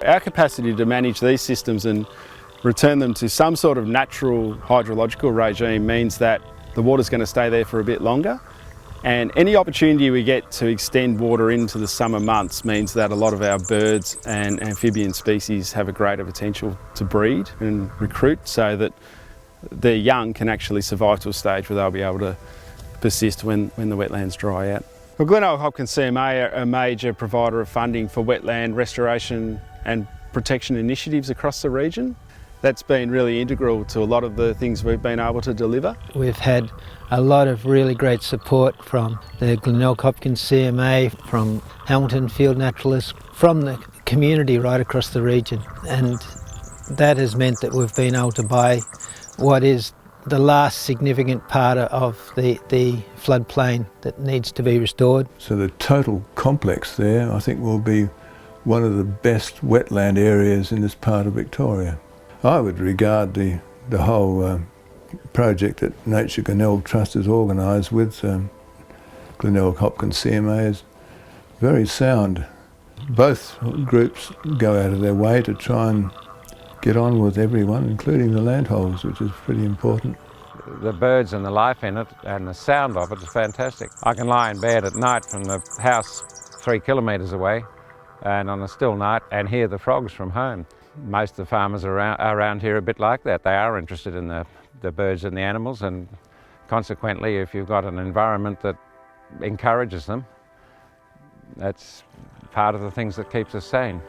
Our capacity to manage these systems and return them to some sort of natural hydrological regime means that the water's going to stay there for a bit longer. And any opportunity we get to extend water into the summer months means that a lot of our birds and amphibian species have a greater potential to breed and recruit, so that their young can actually survive to a stage where they'll be able to persist when the wetlands dry out. Well, Glenelg Hopkins CMA are a major provider of funding for wetland restoration and protection initiatives across the region. That's been really integral to a lot of the things we've been able to deliver. We've had a lot of really great support from the Glenelg Hopkins CMA, from Hamilton Field Naturalists, from the community right across the region, and that has meant that we've been able to buy what is the last significant part of the floodplain that needs to be restored. So the total complex there, I think, will be one of the best wetland areas in this part of Victoria. I would regard the whole project that Nature Glenelg Trust has organised with Glenelg Hopkins CMA as very sound. Both groups go out of their way to try and get on with everyone, including the landholders, which is pretty important. The birds and the life in it and the sound of it is fantastic. I can lie in bed at night from the house 3 kilometres away and on a still night and hear the frogs from home. Most of the farmers around here are a bit like that. They are interested in the birds and the animals, and consequently, if you've got an environment that encourages them, that's part of the things that keeps us sane.